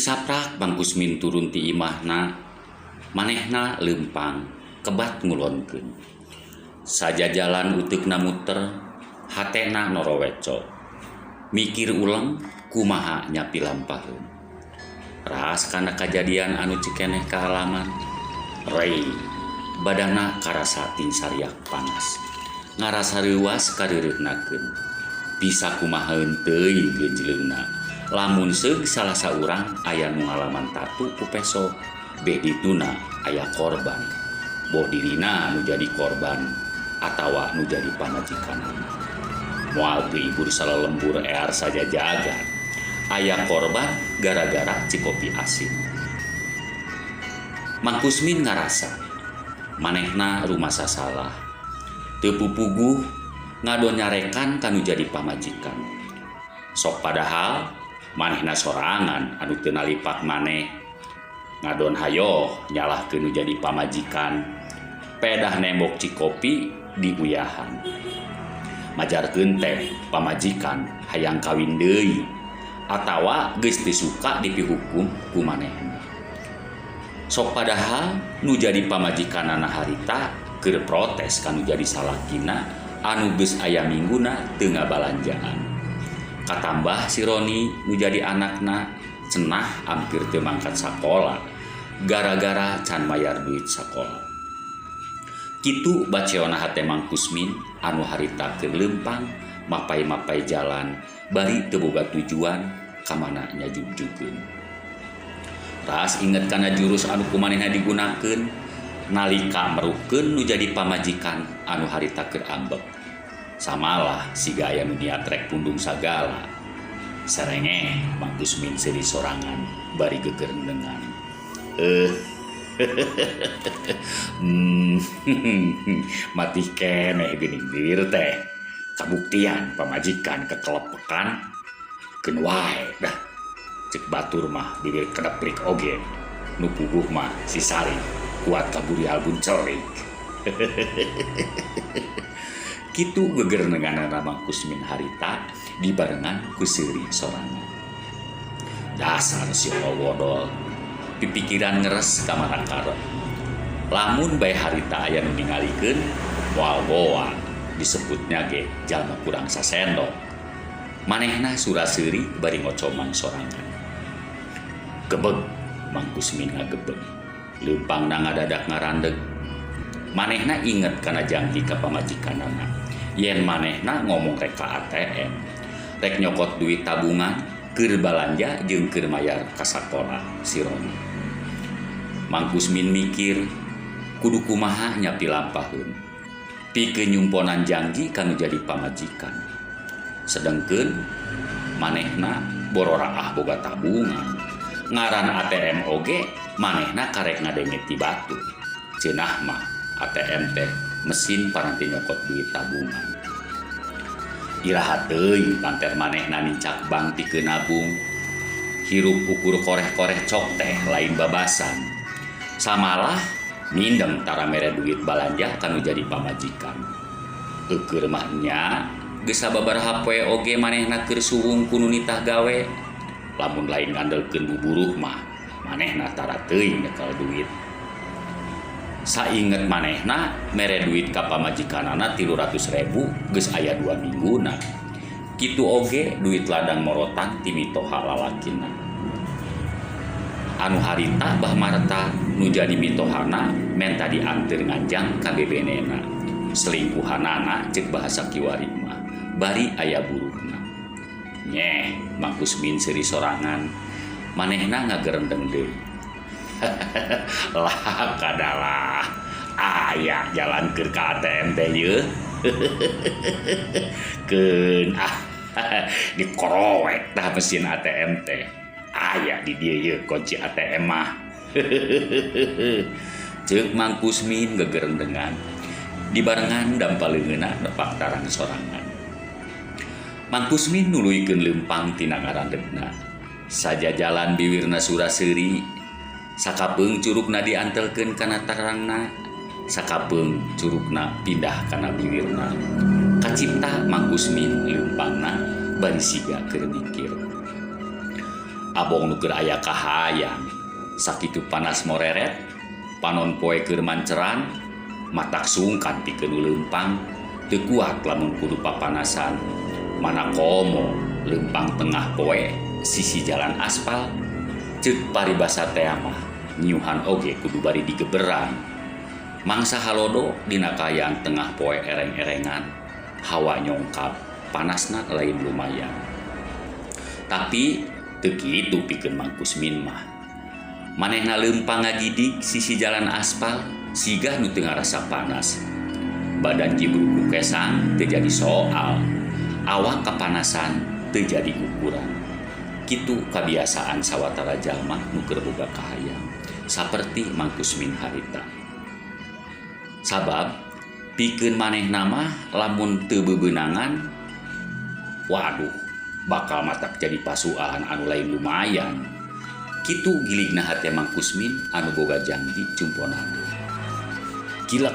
Saprak Bang Kusmin turun ti imahna, manehna lempang kebat ngulonkeun. Saja jalan uteukna muter, hatena noroweco. Mikir ulang kumaha nyapi lampaheun. Ras kana kajadian anu cikeneh ka halaman, rei badana karasa ting sariak panas. Ngarasa reuwas kareureuhnakeun. Bisa kumahaeun teuing genjleungna. Lamun seug salah saurang aya nu ngalaman tatu ku peso, be dituna aya korban. Boh dirina nu jadi korban atawa nu jadi pamajikanana. Moal teu ibur salelembur ear saja jagat. Aya korban gara-gara cikopi asin. Mang Kusmin ngarasa manehna rumasa salah. Teu pupuguh ngadon nyarekan kanu jadi pamajikan. Sok padahal manehna sorangan anu teu nalipak maneh. Ngadon hayo nyalahkeun nu jadi pamajikan. Pedah nembok cikopi di uyahan. Majarkeun teh pamajikan hayang kawin deui atawa geus teu suka dipihukum ku manehna. Sok padahal nu jadi pamajikanana harita keur protes kanu jadi salakina anu geus aya mingguna teu ngabalanjaan. Katambah si Roni nu jadi anakna cenah hampir teu mangkat sakola gara-gara can mayar duit sakola. Kitu baceona hate Mang Kusmin anu harita keur lempang mapai-mapai jalan bari teu boga tujuan ka mana nyajug-jugeun. Ras inget kana jurus anu kumanehna digunakeun nalika merukeun nu jadi pamajikan anu harita keur ambek. Samalah siga aya nu niat rek pundung sagala. Serenge Mang Kusmin seuri sorangan bari gegerendengan. Mati keneh geuning dir teh. Kabuktian pamajikan kekelepekan keun wae dah. Cek batur mah bibir kedeplik oge. Nu puguh mah si Sari kuat kaburi albun celik. Kitu gegerendenganana Mang Kusmin harita dibarengan ku seuri sorangan. Dasar si Wodol pipikiran ngeres ka marakara. Lamun bae harita aya nu ningalikeun moal boa disebutnya ge jalma kurang sasendok. Manehna suraseuri bari ngocomang sorangan. Gebeg Mang Kusmin ngagebeg. Leumpangna ngadadak ngarandeg. Manehna inget kana janji ka pamajikanana. Yen manehna ngomong rek ka ATM, rek nyokot duit tabungan keur balanja jeung keur mayar ka sakola si Roni. Mang Kusmin mikir kudu kumaha nyapi lampaheun pikeun nyumponan janji kanu jadi pamajikan. Sedengkeun manehna borora boga tabungan. Ngaran ATM oge manehna karek ngadenge ti batu. Ceunah mah ATM teh mesin paranti nyokot duit tabungan. Iraha teuing panter manehna nincak bank pikeun nabung. Hirup ukur koreh-koreh cok teh lain babasan. Samalah mindeng tara mere duit balanja kanu jadi pamajikan. Eukeur mah nya geus sababaraha poe oge manehna keur suwung ku nu nitah gawe. Lamun lain ngandelkeun buburuh mah manehna tara teuing nyekel duit. Sainget manehna mere duit ka pamajikanana 300.000 geus aya 2 mingguna. Kitu oge duit ladang morotan ti mitoha lalakina. Anu harita bah marta nu jadi mitohana menta dianteur nganjang ka bebenena. Selingkuhanana cek bahasa kiwari mah bari aya buruhna. Nyeh Mang Kusmin seuri sorangan manehna ngagerendeng deui. Lah kadalah aya jalan keur ka ATM teh yeuh. Keun dikorowek tah mesin ATM teh. Aya di dieu yeuh kunci ATM mah. Ceuk Mang Kusmin gegerendengan dibarengan dampaleungeuna nepak tarang sorangan. Mang Kusmin nuluykeun leumpang tina ngarandegna. Saja jalan biwirna suraseuri. Sakapeung curugna diantelkeun kana tarangna, sakapeung curugna pindah kana bibirna. Kacipta Mang Kusmin leumpangna bari siga keur mikir. abong nu keur aya kahayang sakitu panas moreret panon poe keur manceran matak sungkan pikeun leumpang teu kuat lamun kudu papanasan mana komo leumpang tengah poe sisi jalan aspal ceuk paribasa teh mah nyuhan oge kudu bari digeberan mangsa halodo dina kaayaan tengah poe ereng-erengan hawa nyongkap panasna lain lumayan tapi teu kitu pikeun Mang Kusmin mah manehna leumpang ngagidik sisi jalan aspal siga nu teu ngarasa panas badan jibruk kesang teu jadi soal awak kapanasan teu jadi ukuran kitu kabiasaan sawatara jalma nu keur boga kahayang saperti Mang Kusmin harita sabab pikeun manehna mah lamun teu bebeunangan waduh bakal matak jadi pasuaan anu lain lumayan kitu giligna hate Mang Kusmin anu boga janji cumponana kilek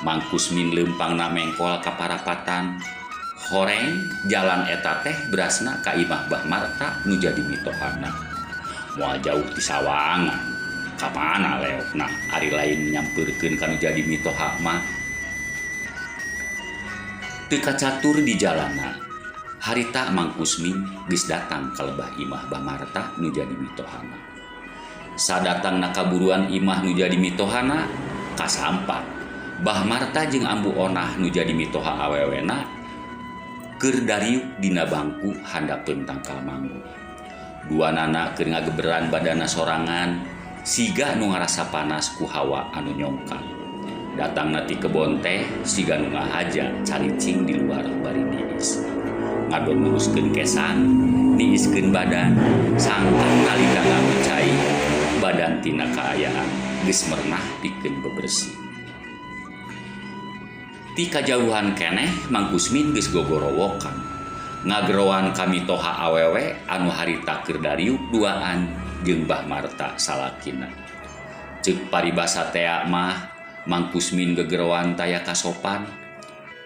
Mang Kusmin leumpangna mengkol kaparapatan horeng jalan eta teh berasna ka imah Bah Marta nu jadi mitohana moal jauh ti sawangan ka mana leokna ari lain nyampeurkeun ka nu jadi mitoha mah teu kacatur di jalanna harita Mang Kusmin geus datang ka lebah imah Bah Marta nu jadi mitohana sadatangna kaburuan imah nu jadi mitohana kasampat Bah Marta jeung ambu onah nu jadi mitoha awewena keur dariuk dina bangku handapeun tangkal manggo duanana keur ngageberan badana sorangan siga nu ngarasa panas ku hawa anu nyongkap datangna ti kebon teh siga nu ngahaja caricing di luar bari diis ngadon luruskeun kesang niiskeun badan sangkan nalika ngamencai badan tina kaayaan geus merenah pikeun bebersih ti kajauhan keneh Mang Kusmin geus gogorowokan ngagerowan kami toha awewe anu harita keur dariuk duaan jeung Bah Marta salakina ceuk paribasa teh mah Mang Kusmin gegerowan taya kasopan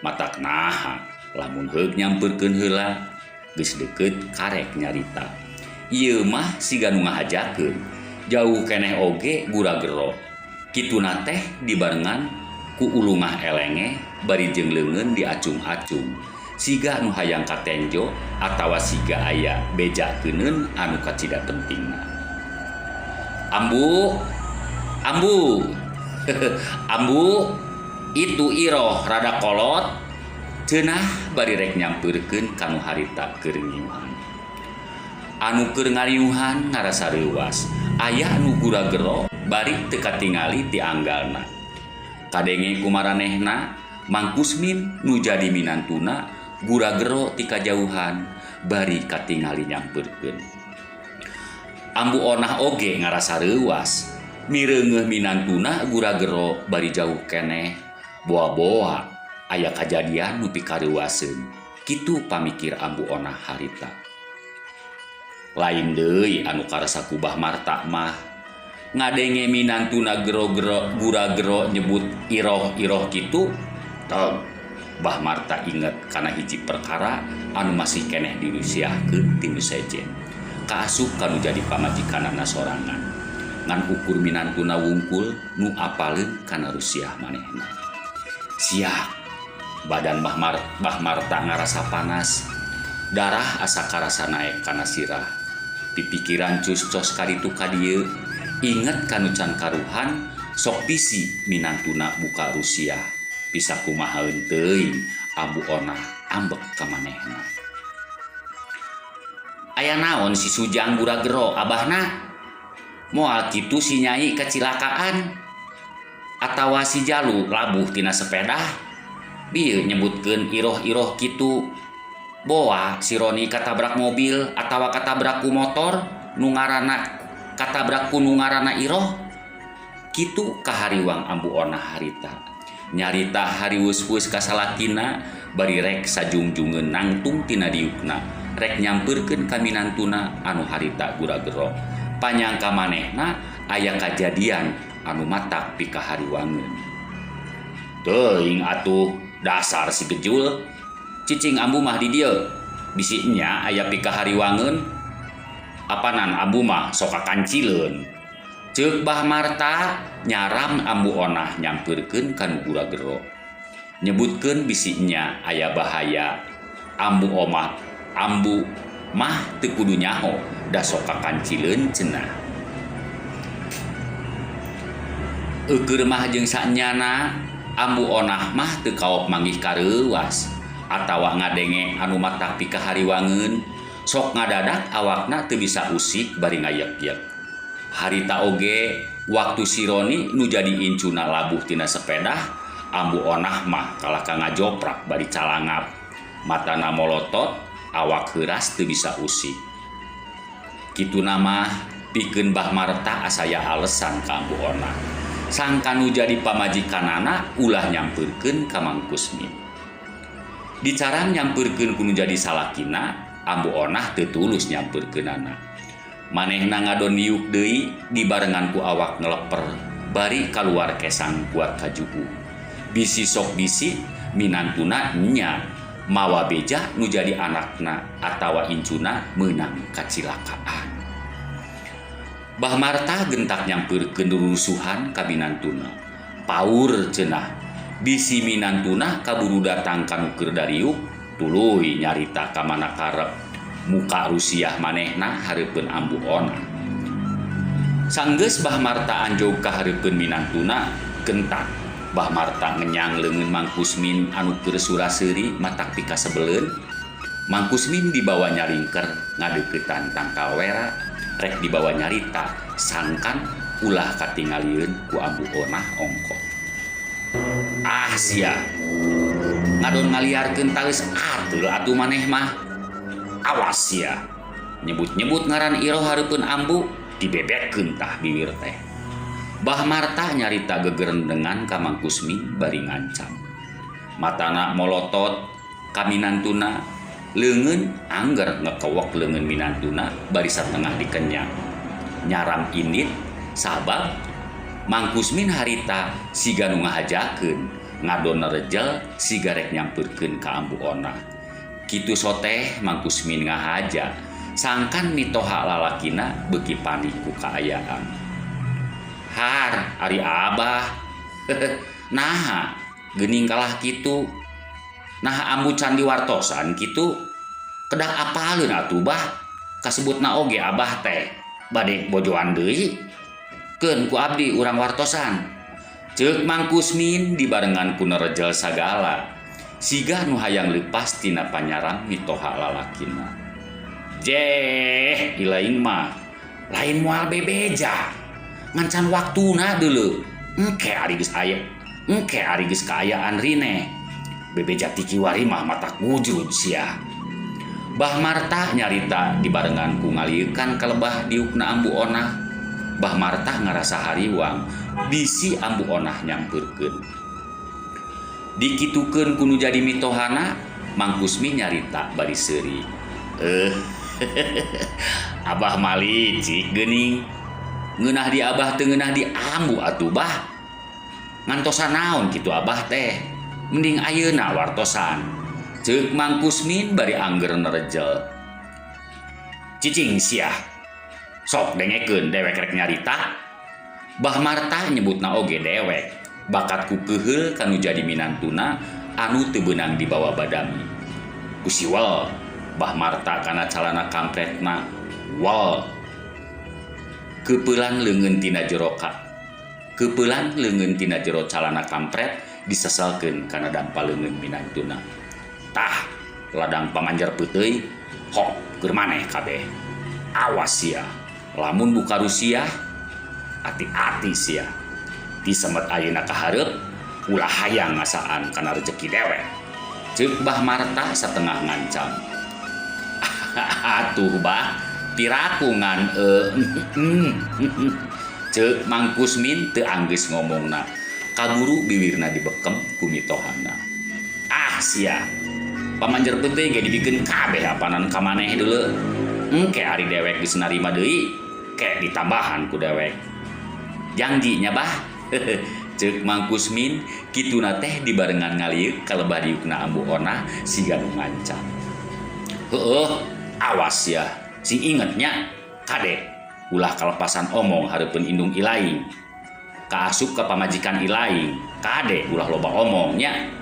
matak naha lamun heug nyampeurkeun heula geus deukeut karek nyarita ieu mah siga nu ngahajakeun jauh keneh oge gura-gero kituna teh dibarengan ku ulungah elenge bari jeung leungeun diacung-acung siga nu hayang katenjo atawa siga aya bejakeun anu kacida pentingna ambu ambu itu iroh rada kolot cenah bari rek nyampeurkeun kanu harita keur ngiuhan anu keur ngariuhan ngarasa reuwas aya nu gura-gero bari teu katingali ti anggalna kadenge kumaranehna Mang Kusmin nu jadi minantuna gura-gero ti kajauhan bari katingali nyampeurkeun ambu onah oge ngarasa reuwas mireungeuh minantuna gura-gero bari jauh keneh boa-boa aya kajadian nu pikareuwaseun kitu pamikir ambu onah harita lain deui anu karasa ku Bah Marta mah ngadenge minantuna gero-gero gura-gero nyebut iroh-iroh kitu teu Bah Marta inget kana hiji perkara anu masih keneh dirusiahkeun ti nu sejen kaasup kanu jadi pamajikanana sorangan ngan ukur minantuna wungkul nu apaleun kana rusiah manehna sia badan Bah Marta ngarasa panas darah asa karasa naek kana sirah pipikiran cus-cos kaditu kadieu inget kanu can karuhan sok pisi minantuna buka rusiah bisa kumahaeun teuing ambu onah ambek ka manehna aya naon si Sujang gura-gero abahna moal kitu si Nyai kecilakaan atawa si Jalu labuh tina sepeda bieu nyebutkeun iroh-iroh kitu boa si Roni katabrak mobil atawa katabrak ku motor nu ngaranna katabrak ku nu ngaranna iroh kitu kahariwang ambu onah harita nyarita hariwus-wus kasalakina bari rek sajungjungeun nangtung tina diukna rek nyampeurkeun ka minantuna anu harita gura-gero panyangka manehna aya kajadian anu matak pikahariwangeun teuing atuh dasar si gejul cicing ambu mah di dieu bisi nya aya pikahariwangeun apanan ambu mah sok kancileun. Ceuk Bah Marta nyaram ambu onah nyampeurkeun ka nu gura gero. Nyebutkeun bisinya aya bahaya. Ambu mah teu kudu nyaho da sok kancileun cenah. Eukeur mah jeung sanyana ambu onah mah teu kaok manggih kareuwas atawa ngadenge anu matak pika hariwangeun. Sok ngadadak awakna teu bisa usik bari ngayek-yek. Harita oge waktu si Roni nu jadi incuna labuh tina sepeda, ambu onah mah kalaka ngajoprak bari calangap. Matana molotot, awak heuras teu bisa usik. Kituna mah pikeun Bah Marta asaya alesan ka ambu onah. Sangka nu jadi pamajikanana ulah nyampeurkeun ka Mang Kusmin. Dicarang nyampeurkeun ku nu jadi salakina, ambu onah teu tulus nyampeurkeunana. Manehna ngadon liuk deui dibarengan ku awak ngeleper bari kaluar kesang kuat kajubu. Bisi sok bisi minantuna nya mawa beja nu jadi anakna atawa incuna meunang kacilakaan. Bah Marta gentak nyampeurkeun rurusuhan ka minantuna. Paur cenah, bisi minantuna kaburu datang ka nu keur dariuk, tuluy nyarita ka mana karep. Muka rusiah manehna hareupeun ambu onah. Sanggeus Bah Marta anjog ka hareupeun minantuna, gentak Bah Marta ngenyang leungeun Mang Kusmin anu keur suraseuri matak pika sebeleun. Mang Kusmin dibawa nyaringker ngadeuketan tangkal wera, rek dibawa nyarita sangkan ulah katingalieun ku ambu onah ongkot. Ah sia, ngadon ngaliarkeun tales atul atuh maneh mah. Awas sia, nyebut-nyebut ngaran iro hareupeun ambu dibebekkeun tah bibir teh. Bah Marta nyarita gegerendengan ka Mang Kusmin bari ngancam. Matana molotot ka minantuna, leungeun angger ngekewok leungeun minantuna bari satengah dikenyang. Nyaram indit sabab Mang Kusmin harita siga nu ngahajakeun ngadon rejel siga rek nyampeurkeun ka ambu onah. Kitu soteh Mang Kusmin ngahaja sangkan mitoha lalakina beuki panik ku kaayaan. Har ari abah naha geuning kalah kitu, naha ambu can diwartosan kitu, kedah apaleun atuh Bah, kasebutna oge abah teh bade bojoan deui. Keun ku abdi urang wartosan, ceuk Mang Kusmin dibarengan ku nerejel sagala siga nu hayang leupas tina panyarang mitoha lalakina. Jeh ilaing mah lain moal bebeja, ngancan waktuna deuleu engke ari geus aya, engke ari geus kaayaan rine. Bebeja ti kiwari mah matak wujud sia. Bah Marta nyarita dibarengan ku ngalieukan kalebah diukna ambu onah. Bah Marta ngarasa hariwang bisi ambu onah nyampeurkeun. Dikitukeun ku nu jadi mitohana, Mang Kusmin nyarita bari seuri. Abah malicik geuning. Ngeunah di abah teu ngeunah di ambu atuh Bah. Ngantosan naon kitu abah teh? Mending ayeuna wartosan. Ceuk Mang Kusmin bari angger nerejel. Cicing sia. Sok dengekeun dewek rek nyarita. Bah Marta nyebutna oge dewek. Bakat ku keheul kanu jadi minantuna anu teu beunang dibawa badami. Ku siwel Bah Marta kana calana kampretna wal. Keupelan leungeun tina jero Keupelan leungeun tina jero calana kampret diseselkeun kana dampal leungeun minantuna. Tah ladang pamanjer peuteuy hok keur maneh kabeh. Awas sia, lamun buka rusiah ati-ati sia. Disemet ayeuna ka hareup ulah hayang ngasaan kana rezeki dewek. Ceuk Bah Marta satengah ngancam. Atuh Bah, pirakungan Ceuk Mang Kusmin teu anggeus ngomongna. Kaburu bibirna dibekem ku mitohana. Ah sia, pamanjer penting ge dibikeun kabeh apanan ka maneh deuleu. Engke ari dewek geus narima deui, ke ditambahan ku dewek. Janji nya Bah. Ceuk Mang Kusmin kituna teh dibarengan ngaliuk kalebah diukna ambu onah siga nu ngancam. Heueuh, awas ya, sing ingetnya Kade ulah kalepasan omong hareupeun indung ilaing, kaasup ke pamajikan ilaing, kade ulah loba omongnya.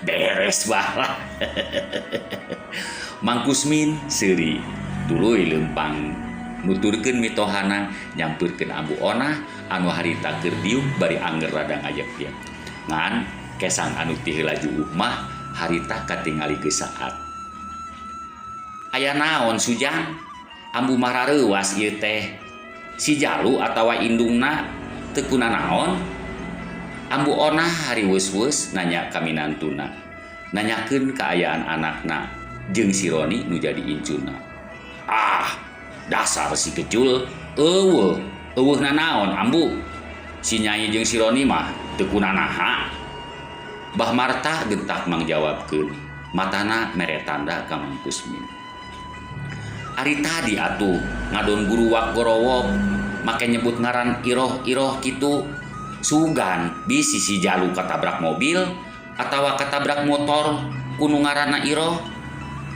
Beres balah. Mang Kusmin seuri tuluy lempang nuturkeun mitohana nyampeurkeun Ambu Onah anu harita keur diuk bari angger rada ngajep-jep. Ngan kesang anu ti heula juuh mah harita katingali geus saat. Aya naon Sujang? Ambu marareuwas ieu teh. Si Jalu atawa indungna teu kunaon? Ambu Onah hari weus-weus nanya ka minantuna. Nanyakeun kaayaan anakna jeung si Roni nu jadi incuna. Ah, dasar si kecul. Eueuh nanaon Ambu? Si Nyai jeung si Roni mah teu kunanaha. Bah Marta gentak mangjawabkeun. Matana mere tanda ka Mang Kusmin. Ari tadi atuh ngadon guru wak gorowok make nyebut ngaran iroh-iroh kitu. Sugan bisi si Jalu katabrak mobil atawa katabrak motor kunu ngaranna iroh.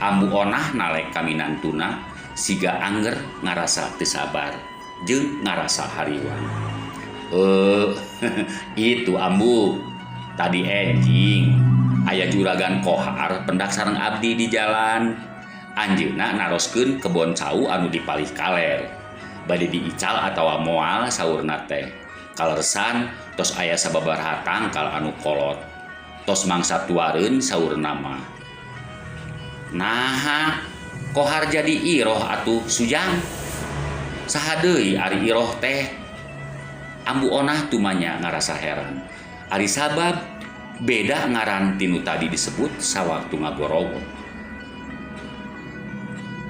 Ambu Onah nalek ka minantuna siga angger ngarasa teu sabar jeung ngarasa hariwang. Itu Ambu, tadi enjing aya juragan kohar pendak sareng abdi di jalan. Anjeunna naroskeun kebon cau anu dipalih kaler. Bade diical atawa moal saurna teh. Kalersan tos aya sababaraha tangkal anu kolot. Tos mangsa tuareun saurna mah. Naha kohar jadi iroh atuh Sujang. Saha deui ari iroh teh? Ambu Onah tumanya ngarasa heran. Ari sabab beda ngaran tinu tadi disebut sawaktu ngagorowok.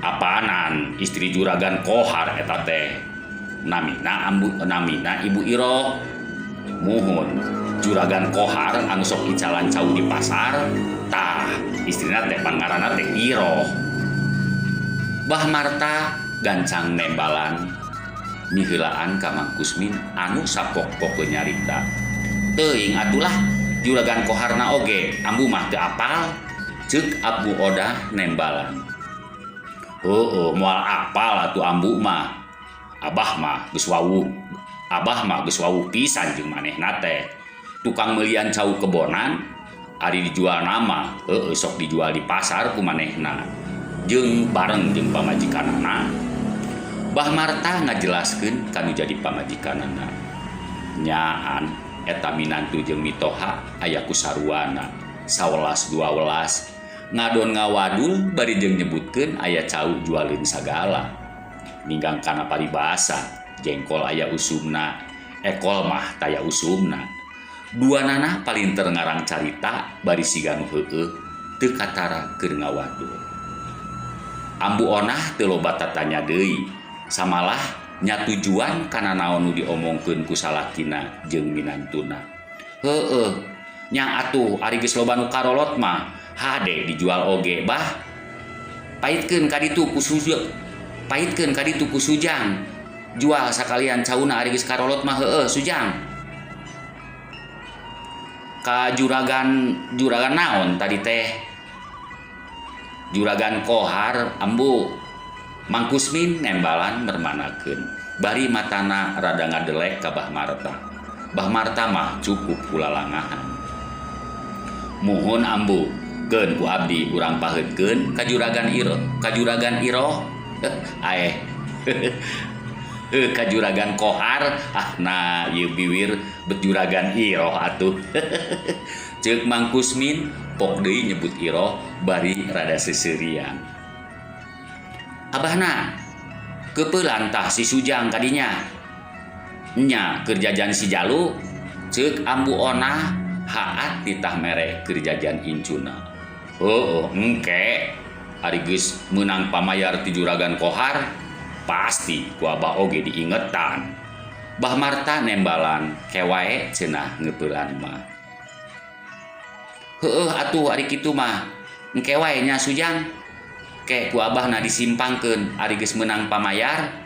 Apaanan istri juragan kohar eta teh? Namina Ibu Iroh. Muhun juragan kohar anu sok icalan cau di pasar. Tah istrina teh pangaranna teh Iroh. Bah Marta gancang nembalan miheulaan ka Mang Kusmin anu sapok-pok nyarita. Teuing atulah juragan koharna oge Ambu mah teu apal. Ceuk Ambu Odah nembalan. Moal apal atuh Ambu mah. Abah mah geus wawuh pisan jeung manehna teh. Tukang meulian cau kebonan ari dijual nama, sok dijual di pasar ku manehna. Jeung bareng jeung pamajikanana. Bah Marta ngajelaskeun kanu jadi pamajikanana. Nyaan eta minantu jeung mitoha aya ku saruana 11-12. Ngadon ngawadul bari jeung nyebutkeun aya cau jualin sagala. Ninggang kana paribasa, jengkol aya usumna, ekol mah taya usumna. Duanana paling ngarang carita bari siga nu heueuh teu katara keur ngawadul. Ambu Onah teu loba tatanya deui, samalah nya tujuan kana naon nu diomongkeun ku salakina jeung minantuna. Nya atuh ari geus loba nu karolot mah hade dijual oge bah. Paitkeun ka ditu ku Sujang. Jual sakalian cauna ari geus karolot mah heueuh Sujang. Ka juragan naon tadi teh? Juragan kohar Ambu. Mang Kusmin nembalan mermanakeun. Bari matana rada ngadelek ka Bah Marta. Bah Marta mah cukup kulalangahan. Muhun Ambu, keun ku abdi urang paheutkeun ka juragan Iroh. Ka juragan kohar. Nah ieu biwir bet juragan Iroh atuh. Ceuk Mang Kusmin pok deui nyebut Iroh bari rada seseurian. Abahna kepeulan tah si Sujang kadinya. Nya keur jajan si Jalu. Ceuk Ambu Onah haat ditah mere keur jajan incuna. Engke ari geus meunang pamayar ti juragan kohar pasti ku abah oge diingetan. Bah Marta nembalan kewae cenah ngepeulan mah. Atuh ari kitu mah engke wae nya Sujang. Ke ku abahna disimpangkeun ari geus meunang pamayar.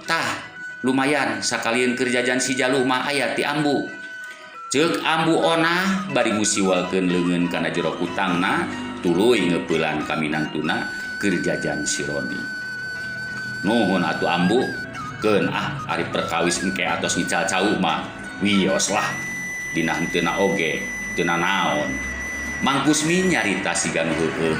Tah lumayan sakalian keur jajan si Jalu mah aya ti Ambu. Ceuk Ambu Onah bari musiwalkeun leungeun kana jero kutangna tuluy ngepeulan ka minantuna keur jajan si Roni. Nuhun atuh ambu, keun ari perkawis engke atos ngical cau mah wios lah dina henteu oge teu naon. Mang Kusmin nyarita sigan heueuh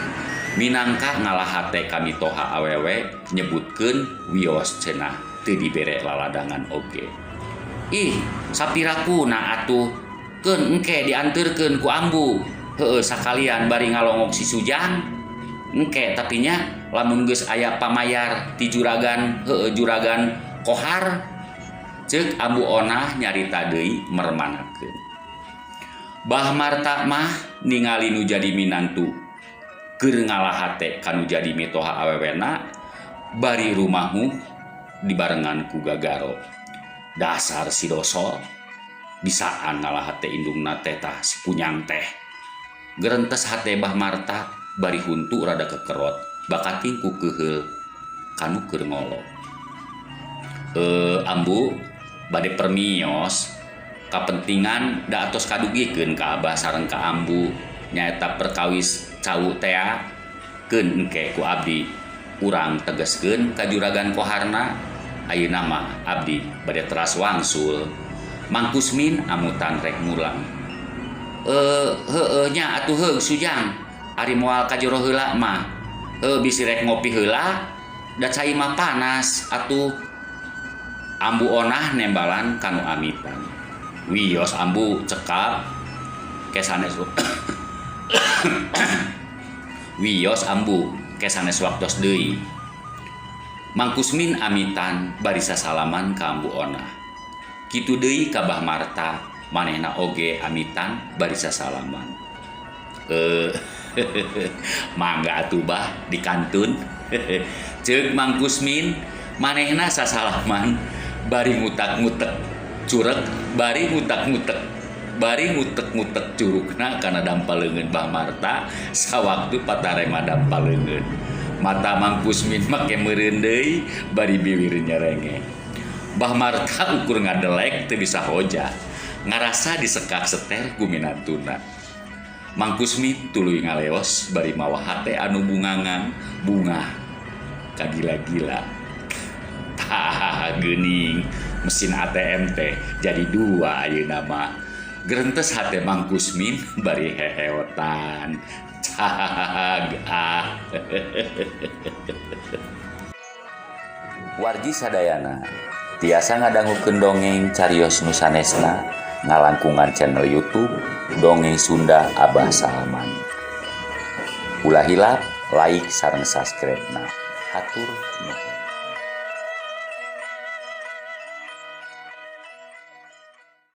minangka ngalahate kami toha awewe nyebutkeun wios cenah teu dibere laladangan oge. Ih, sapirakuna atuh keun engke dianterkeun ku ambu. Heueuh sakalian bari ngalongok si Sujang. Engke tapi nya lamun geus aya pamayar ti juragan juragan Kohar. Ceuk ambu Onah nyarita deui mermanakeun. Bah Marta mah ningali nu jadi minantu keur ngalahate kanu jadi mitoha awewena bari rumahmu dibarengan ku Gagaro. Dasar si dosol bisaan ngalahate indungna teh tah si kunyang teh. Gerentes hate Bah Marta bari huntu rada kekerot bakating ku keheul kanu keur ngolo. Ambu bade permios kapentingan da atos kadugikeun ka Abah sareng ka ambu nyaeta perkawis cau tea keun engke ku abdi urang tegeskeun ka juragan Koharna ayeuna mah abdi bade teras wangsul. Mang Kusmin amutan rek mulang. Nya atuh heug Sujang ari moal ka jero heula mah bisi rek ngopi heula da cai mah panas atuh. Ambu Onah nembalan kanu amitan. Wios ambu cekap kesanes wios ambu kesanes waktos deui. Mang Kusmin amitan bari sasalaman ka ambu Onah. Kitu deui ka Bah Marta manehna oge amitan bari sasalaman. Mangga atuh Bah dikantun. Ceuk Mang Kusmin manehna sasalaman bari ngutak-ngutek cureg bari ngutak-ngutek bari ngutek-ngutek curugna kana dampaleungeun Bah Marta sawaktu patarema dampaleungeun. Mata Mang Kusmin make meureun deui bari biwir nyerenge. Bah Marta ukur ngadelek teu bisa hoja ngarasa disekak seter ku minantuna. Mang Kusmin tuluy ngaleos bari mawa hate anu bungangan bunga kagila-gila. Tah geuning mesin ATM teh jadi dua ayeuna mah. Gerentes hate Mang Kusmin bari heheotan. Wargi sadayana tiasa ngadangukeun dongeng carios nu sanesna ngalangkungan channel YouTube Dongeng Sunda Abah Salaman. Ulah hilap like sareng subscribe na. Hatur nuhun.